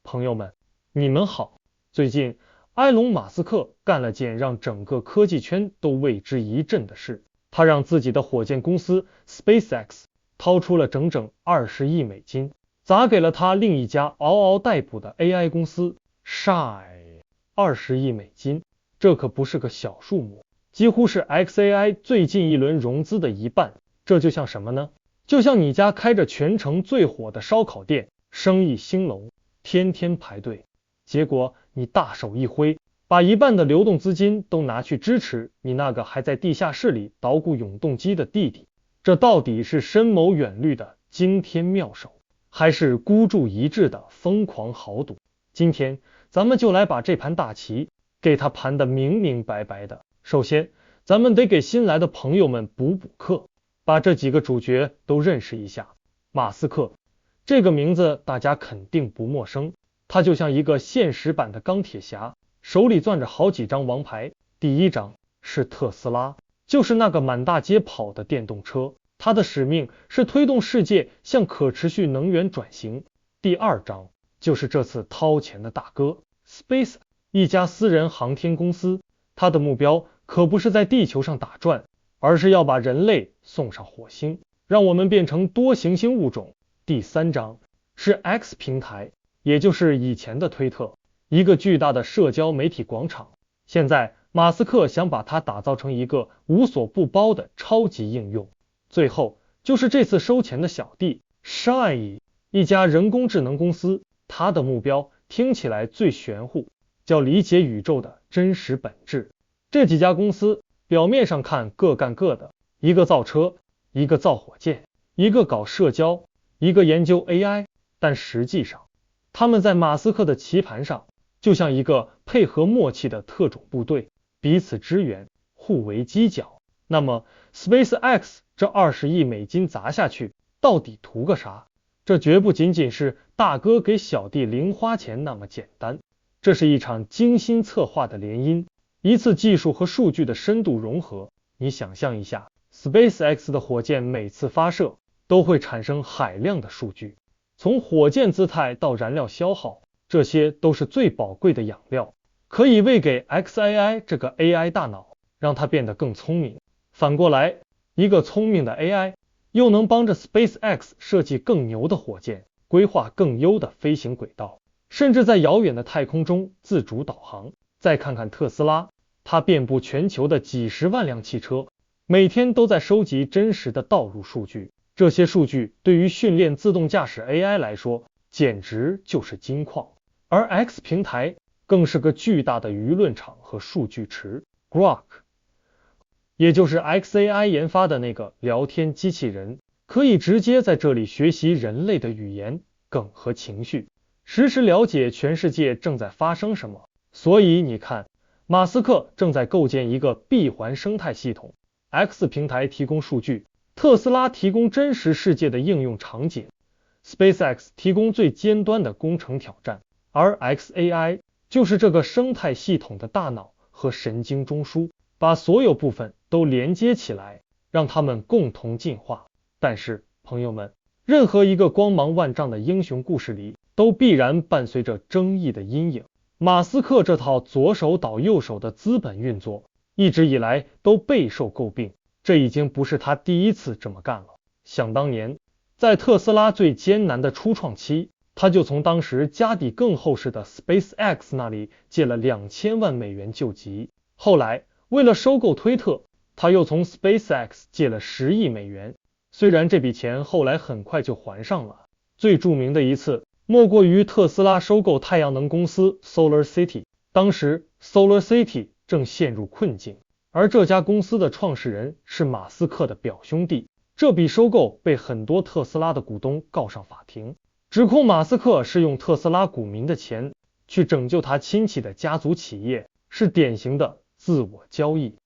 朋友们，你们好。最近，埃隆·马斯克干了件让整个科技圈都为之一振的事，他让自己的火箭公司 SpaceX 掏出了整整20亿美金，砸给了他另一家嗷嗷待哺的 AI 公司 Shine。20亿美金，这可不是个小数目，几乎是 XAI 最近一轮融资的一半。这就像什么呢？就像你家开着全城最火的烧烤店，生意兴隆，天天排队，结果你大手一挥，把一半的流动资金都拿去支持你那个还在地下室里捣鼓永动机的弟弟。这到底是深谋远虑的惊天妙手，还是孤注一掷的疯狂豪赌？今天咱们就来把这盘大棋给他盘得明明白白的。首先，咱们得给新来的朋友们补课，把这几个主角都认识一下。马斯克这个名字大家肯定不陌生，他就像一个现实版的钢铁侠，手里攥着好几张王牌。第一张是特斯拉，就是那个满大街跑的电动车，他的使命是推动世界向可持续能源转型。第二张就是这次掏钱的大哥 Space， 一家私人航天公司，他的目标可不是在地球上打转，而是要把人类送上火星，让我们变成多行星物种。第三章是 X 平台，也就是以前的推特，一个巨大的社交媒体广场。现在马斯克想把它打造成一个无所不包的超级应用。最后就是这次收钱的小弟 Shine， 一家人工智能公司，它的目标听起来最玄乎，叫理解宇宙的真实本质。这几家公司表面上看各干各的，一个造车，一个造火箭，一个搞社交，一个研究 AI， 但实际上他们在马斯克的棋盘上就像一个配合默契的特种部队，彼此支援，互为犄角。那么 SpaceX 这20亿美金砸下去到底图个啥？这绝不仅仅是大哥给小弟零花钱那么简单，这是一场精心策划的联姻，一次技术和数据的深度融合。你想象一下， SpaceX 的火箭每次发射都会产生海量的数据，从火箭姿态到燃料消耗，这些都是最宝贵的养料，可以喂给 XAI 这个 AI 大脑，让它变得更聪明。反过来，一个聪明的 AI 又能帮着 SpaceX 设计更牛的火箭，规划更优的飞行轨道，甚至在遥远的太空中自主导航。再看看特斯拉，它遍布全球的几十万辆汽车，每天都在收集真实的道路数据，这些数据对于训练自动驾驶 AI 来说简直就是金矿。而 X 平台更是个巨大的舆论场和数据池， Grok 也就是 XAI 研发的那个聊天机器人，可以直接在这里学习人类的语言、梗和情绪，实时了解全世界正在发生什么。所以你看，马斯克正在构建一个闭环生态系统， X 平台提供数据，特斯拉提供真实世界的应用场景， SpaceX 提供最尖端的工程挑战，而 XAI 就是这个生态系统的大脑和神经中枢，把所有部分都连接起来，让它们共同进化。但是朋友们，任何一个光芒万丈的英雄故事里都必然伴随着争议的阴影。马斯克这套左手倒右手的资本运作一直以来都备受诟病，这已经不是他第一次这么干了。想当年，在特斯拉最艰难的初创期，他就从当时家底更厚实的 SpaceX 那里借了2000万美元救急。后来为了收购推特，他又从 SpaceX 借了10亿美元，虽然这笔钱后来很快就还上了。最著名的一次莫过于特斯拉收购太阳能公司 SolarCity， 当时 SolarCity 正陷入困境，而这家公司的创始人是马斯克的表兄弟。这笔收购被很多特斯拉的股东告上法庭，指控马斯克是用特斯拉股民的钱去拯救他亲戚的家族企业，是典型的自我交易。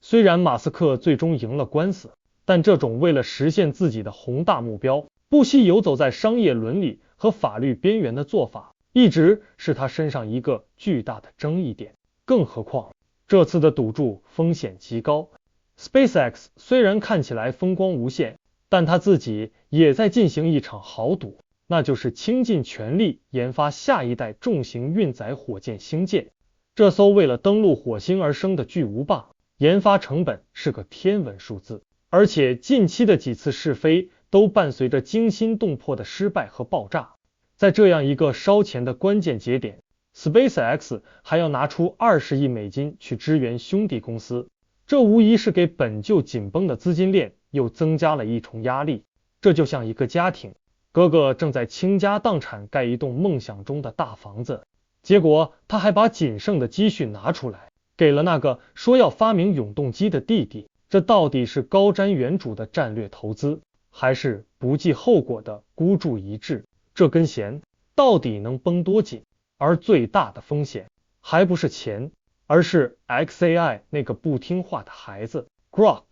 虽然马斯克最终赢了官司，但这种为了实现自己的宏大目标，不惜游走在商业伦理和法律边缘的做法，一直是他身上一个巨大的争议点。更何况这次的赌注风险极高， SpaceX 虽然看起来风光无限，但他自己也在进行一场豪赌。那就是倾尽全力研发下一代重型运载火箭星舰。这艘为了登陆火星而生的巨无霸，研发成本是个天文数字，而且近期的几次试飞都伴随着惊心动魄的失败和爆炸。在这样一个烧钱的关键节点， SpaceX 还要拿出20亿美金去支援兄弟公司，这无疑是给本就紧绷的资金链又增加了一重压力。这就像一个家庭，哥哥正在倾家荡产盖一栋梦想中的大房子，结果他还把仅剩的积蓄拿出来给了那个说要发明永动机的弟弟。这到底是高瞻远瞩的战略投资，还是不计后果的孤注一掷？这根弦到底能绷多紧？而最大的风险还不是钱，而是 xAI 那个不听话的孩子 Grok。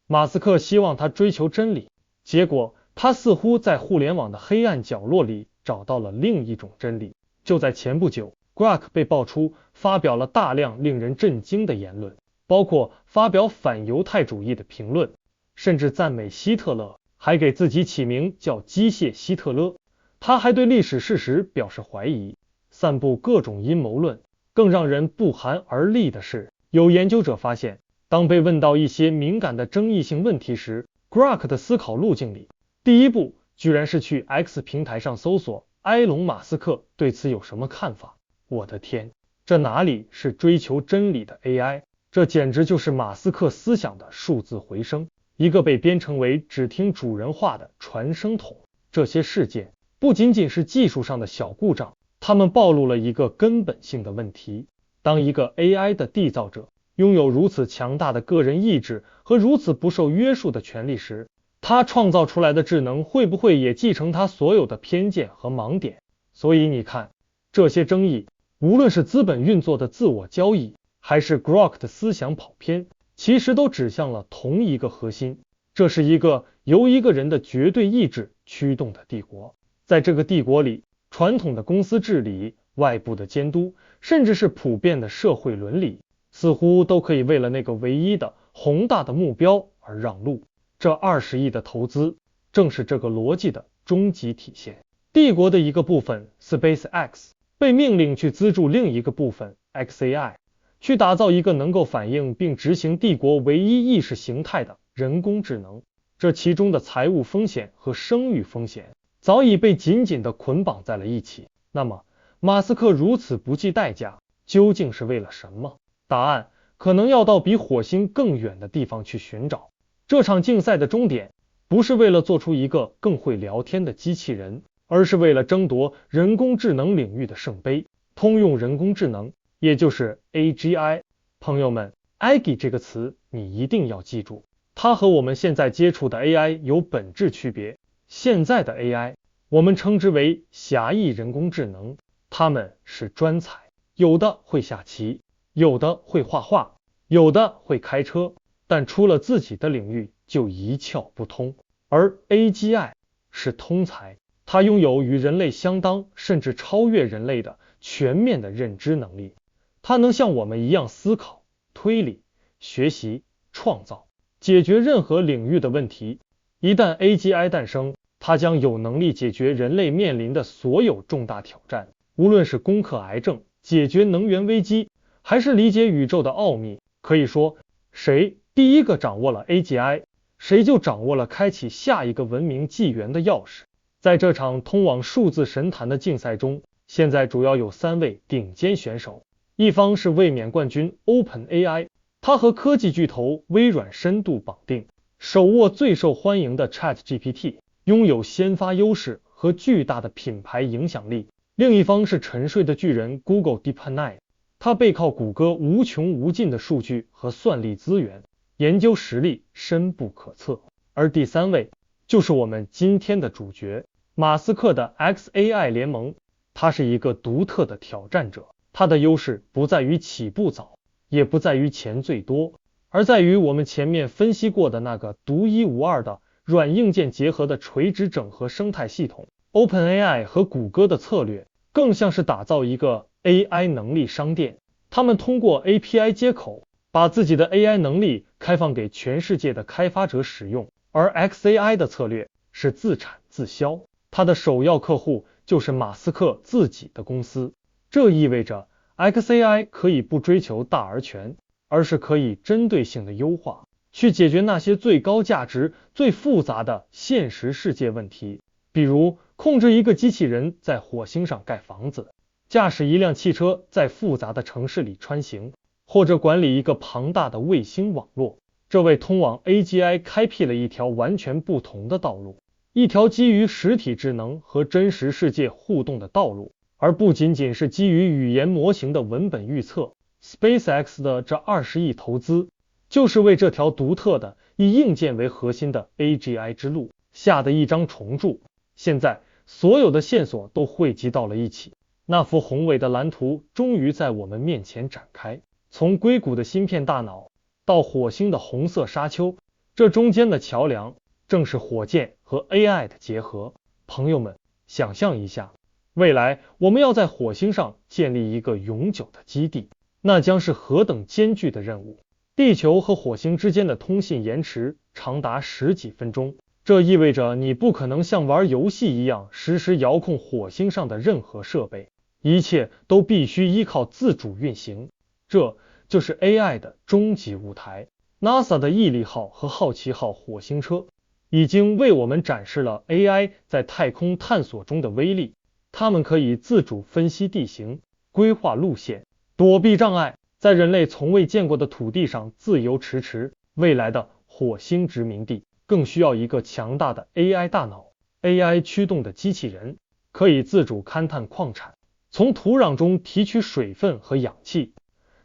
马斯克希望他追求真理，结果他似乎在互联网的黑暗角落里找到了另一种真理。就在前不久， Grok 被爆出发表了大量令人震惊的言论，包括发表反犹太主义的评论，甚至赞美希特勒，还给自己起名叫机械希特勒。他还对历史事实表示怀疑，散布各种阴谋论。更让人不寒而栗的是，有研究者发现，当被问到一些敏感的争议性问题时， Grok 的思考路径里，第一步居然是去 X 平台上搜索埃隆·马斯克对此有什么看法。我的天，这哪里是追求真理的 AI， 这简直就是马斯克思想的数字回声，一个被编程为只听主人话的传声筒。这些事件不仅仅是技术上的小故障，他们暴露了一个根本性的问题。当一个 AI 的缔造者拥有如此强大的个人意志和如此不受约束的权利时，他创造出来的智能会不会也继承他所有的偏见和盲点？所以你看，这些争议，无论是资本运作的自我交易，还是 Grok 的思想跑偏，其实都指向了同一个核心，这是一个由一个人的绝对意志驱动的帝国。在这个帝国里，传统的公司治理、外部的监督，甚至是普遍的社会伦理，似乎都可以为了那个唯一的宏大的目标而让路。这20亿的投资正是这个逻辑的终极体现。帝国的一个部分 SpaceX 被命令去资助另一个部分 xAI， 去打造一个能够反映并执行帝国唯一意识形态的人工智能。这其中的财务风险和声誉风险早已被紧紧地捆绑在了一起。那么马斯克如此不计代价，究竟是为了什么？答案可能要到比火星更远的地方去寻找。这场竞赛的终点不是为了做出一个更会聊天的机器人，而是为了争夺人工智能领域的圣杯——通用人工智能，也就是 AGI。 朋友们， AGI 这个词你一定要记住，它和我们现在接触的 AI 有本质区别。现在的 AI 我们称之为狭义人工智能，他们是专才，有的会下棋，有的会画画，有的会开车，但出了自己的领域就一窍不通。而 AGI 是通才，它拥有与人类相当甚至超越人类的全面的认知能力，它能像我们一样思考、推理、学习、创造，解决任何领域的问题。一旦 AGI 诞生，它将有能力解决人类面临的所有重大挑战，无论是攻克癌症、解决能源危机，还是理解宇宙的奥秘。可以说，谁第一个掌握了 AGI， 谁就掌握了开启下一个文明纪元的钥匙。在这场通往数字神坛的竞赛中，现在主要有3位顶尖选手。一方是卫冕冠军 OpenAI， 它和科技巨头微软深度绑定，手握最受欢迎的 ChatGPT， 拥有先发优势和巨大的品牌影响力。另一方是沉睡的巨人 Google DeepMind， 它背靠谷歌无穷无尽的数据和算力资源，研究实力深不可测。而第3位就是我们今天的主角，马斯克的 xAI 联盟。他是一个独特的挑战者，他的优势不在于起步早，也不在于钱最多，而在于我们前面分析过的那个独一无二的软硬件结合的垂直整合生态系统。 OpenAI 和谷歌的策略更像是打造一个 AI 能力商店，他们通过 API 接口把自己的 AI 能力开放给全世界的开发者使用，而 xAI 的策略是自产自销，他的首要客户就是马斯克自己的公司。这意味着 xAI 可以不追求大而全，而是可以针对性的优化，去解决那些最高价值、最复杂的现实世界问题，比如控制一个机器人在火星上盖房子，驾驶一辆汽车在复杂的城市里穿行，或者管理一个庞大的卫星网络。这为通往 AGI 开辟了一条完全不同的道路，一条基于实体智能和真实世界互动的道路，而不仅仅是基于语言模型的文本预测。SpaceX 的这20亿投资，就是为这条独特的以硬件为核心的 AGI 之路下的一张重注。现在，所有的线索都汇集到了一起，那幅宏伟的蓝图终于在我们面前展开。从硅谷的芯片大脑到火星的红色沙丘，这中间的桥梁正是火箭和 AI 的结合。朋友们，想象一下，未来我们要在火星上建立一个永久的基地，那将是何等艰巨的任务。地球和火星之间的通信延迟长达10几分钟，这意味着你不可能像玩游戏一样实时遥控火星上的任何设备，一切都必须依靠自主运行。这就是 AI 的终极舞台。NASA 的毅力号和好奇号火星车已经为我们展示了 AI 在太空探索中的威力。它们可以自主分析地形，规划路线，躲避障碍，在人类从未见过的土地上自由驰驰。未来的火星殖民地更需要一个强大的 AI 大脑。AI 驱动的机器人可以自主勘探矿产，从土壤中提取水分和氧气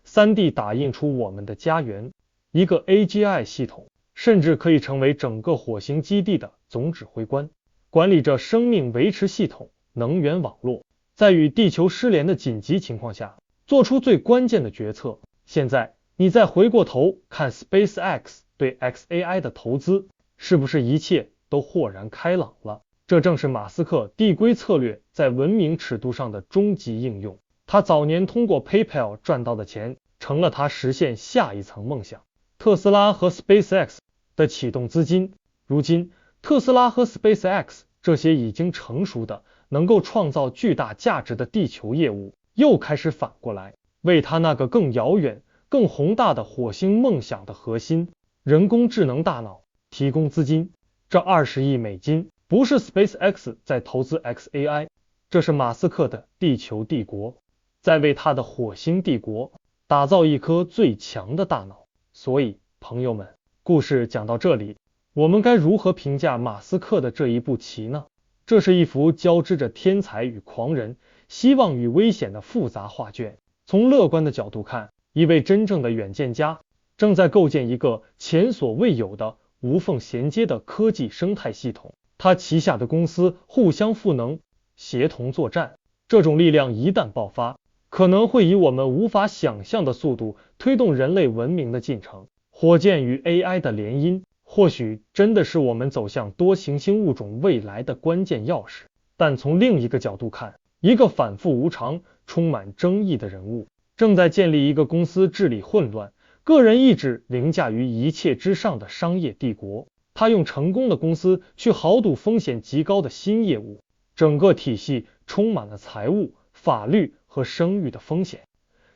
，3D 打印出我们的家园。一个 AGI 系统甚至可以成为整个火星基地的总指挥官，管理着生命维持系统、能源网络，在与地球失联的紧急情况下做出最关键的决策。现在你再回过头看 SpaceX 对 xAI 的投资，是不是一切都豁然开朗了？这正是马斯克递归策略在文明尺度上的终极应用。他早年通过 PayPal 赚到的钱，成了他实现下一层梦想。特斯拉和 SpaceX 的启动资金，如今特斯拉和 SpaceX 这些已经成熟的能够创造巨大价值的地球业务，又开始反过来为他那个更遥远、更宏大的火星梦想的核心人工智能大脑提供资金。这20亿美金不是 SpaceX 在投资 xAI， 这是马斯克的地球帝国在为他的火星帝国打造一颗最强的大脑。所以，朋友们，故事讲到这里，我们该如何评价马斯克的这一步棋呢？这是一幅交织着天才与狂人、希望与危险的复杂画卷。从乐观的角度看，一位真正的远见家正在构建一个前所未有的无缝衔接的科技生态系统，他旗下的公司互相赋能，协同作战。这种力量一旦爆发，可能会以我们无法想象的速度推动人类文明的进程。火箭与 AI 的联姻，或许真的是我们走向多行星物种未来的关键钥匙。但从另一个角度看，一个反复无常、充满争议的人物，正在建立一个公司治理混乱、个人意志凌驾于一切之上的商业帝国。他用成功的公司去豪赌风险极高的新业务，整个体系充满了财务、法律和声誉的风险，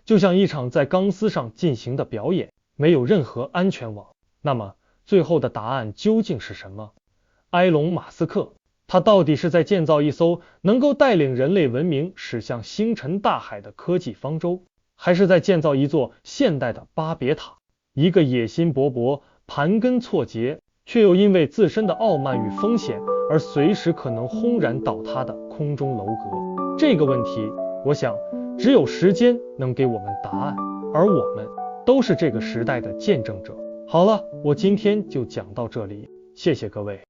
就像一场在钢丝上进行的表演，没有任何安全网。那么，最后的答案究竟是什么？埃隆·马斯克，他到底是在建造一艘能够带领人类文明驶向星辰大海的科技方舟，还是在建造一座现代的巴别塔，一个野心勃勃、盘根错节，却又因为自身的傲慢与风险而随时可能轰然倒塌的空中楼阁？这个问题，我想只有时间能给我们答案，而我们都是这个时代的见证者。好了，我今天就讲到这里，谢谢各位。